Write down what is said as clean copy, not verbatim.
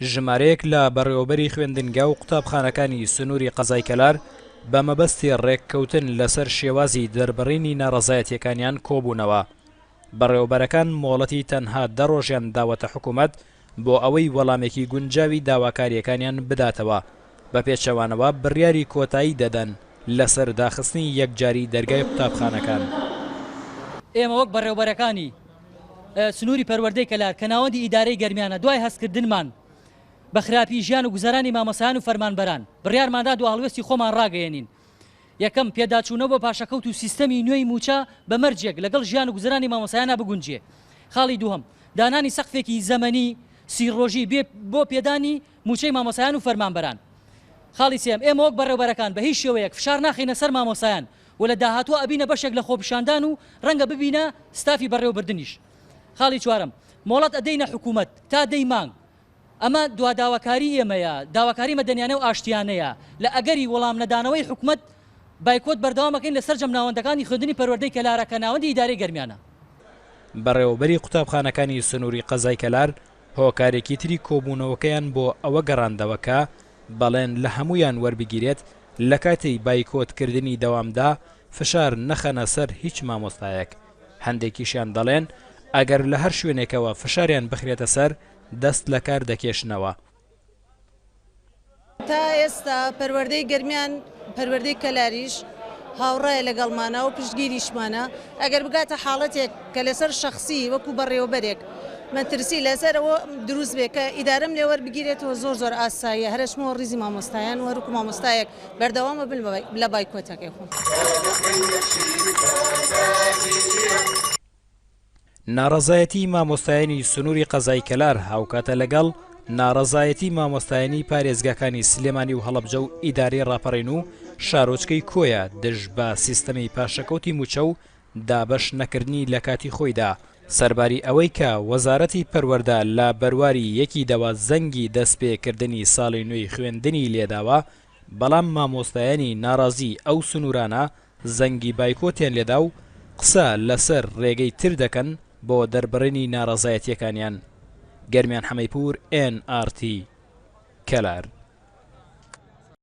ژمارەیەک لە بەڕێوەبەری خوێندنگا و قوتابخانەکانی سنووری قەزای کەلار بە مەبەستی ڕێککەوتن لەسەر شێوازی دەربڕینی ناڕەزایەتیەکانیان کۆبوونەوە. بەڕێوەبەرەکان مۆڵەتی تەنها 10 ڕۆژیان داوەتە حکوومەت بۆ ئەوەی وەڵامێکی گونجاوی داواکاریەکانیان بداتەوە. بە پێچەوانەوە بڕیاری کۆتایی دەدەن لەسەر داخستنی یەکجاری دەرگای قوتابخانەکان. ئێمە وەک بەڕێوەبەرەکانی سنووری پەروەردەی کەلار کە ناوەندی ئیدارەی گەرمیانە دوای هەستکردنمان بە خراپی ژیان و گوزەرانی مامۆسایان و فەرمانبەران بڕیارماندا دو هەڵوێستی خۆمان ڕاگەیەنین. یەکەم پێداچوونەوە بۆ پاشەکەوت و سیستەمی نوێی موچە بە مەرجێک لەگەڵ ژیان و گوزەرانی مامۆسایانە بگونجێ. خاڵی دووهەم دانانی سەقفێکی زەمەنی 30 ڕۆژی بۆ پێدانی موچەی مامۆسایان و فەرمانبەران. خاڵی سێم ئێمە وەک بەڕێوەبەرەکان بە هیچ شێوەیەک فشار ناخینە سەر مامۆسایان و لە داهاتوە ئەبینە بەشێک لە خۆپیشاندان و ڕەنگە ببینە ستافی بەڕێوەبردنیش. خاڵی چوارم مۆڵەت ئەدەینە حکوومەت تا دەی مانگ. ئەمە دوا داواکاری ئێمەیە، داواکاری مەدەنیانە و ئاشتیانەیە لە ئەگەری وەڵام نەدانەوەی حکوومەت بایکۆت بەردەوامەکەین لەسەر جەمناوەندەکانی خوێندنی پەروەردەی کەلارە کە ناوەندی ئیدارەی گەرمیانە. بەڕێوەبەری قوتابخانەکانی سنووری قەزای کەلار هۆکارێکی تری کۆبوونەوەکەیان بۆ ئەوە گەڕاندەوە کە بەڵێن لە هەمویان وەربگیرێت لە کاتی بایکۆتکردنی دەوامدا فشار نەخەنە سەر هیچ مامۆستایەک. هەندێکیشیان دەڵێن ئەگەر لە هەر شوێنێکەوە فشاریان بخرێتە سەر دەست لە کار دەکێشنەوە. تا ئێستا پەروەردەی گەرمیان پەروەردەی کەلاریش هاوڕایە لەگەڵمانە و پشتگیریشمانە. ئەگەر بگاتە حاڵەتێک کە لەسەر شەخصی وەکو بەڕێوەبەرێک مەترسی لەسەرەوە دروست بێ کە ئیدارەم لێ وەربگیرێتەوە زۆر ئاساییە هەرشمەوە ڕیزی مامۆستایان وەرکو مامۆستایەک بەردەوامە بن لە بایکۆتەکەی خۆن. ناڕەزایەتی مامۆستایانی سنووری قەزای کەلار هاوکاتە لەگەڵ ناڕەزایەتی مامۆستایانی پارێزگاکانی سلێمانی و هەڵەبجە و ئیدارەی ڕاپەڕین و شارۆچکەی کۆیە دژ بە سیستەمی پاشەکەوتی موچە و دابەش نەکردنی لە کاتی خۆیدا. سەرباری ئەوەی کە وەزارەتی پەروەردە لە بەرواری یەکی دەوە زەنگی دەستپێکردنی ساڵی نوێی خوێندنی لێداوە، بەڵام مامۆستایانی ناڕازی ئەو سنوورانە زەنگی بایکۆتیان لێدا و قسە لەسەر ڕێگەی تر دەکەن بۆ دەربڕینی ناڕەزایەتیەکانیان. گەرمیان حەمەیپور NRT کەلار.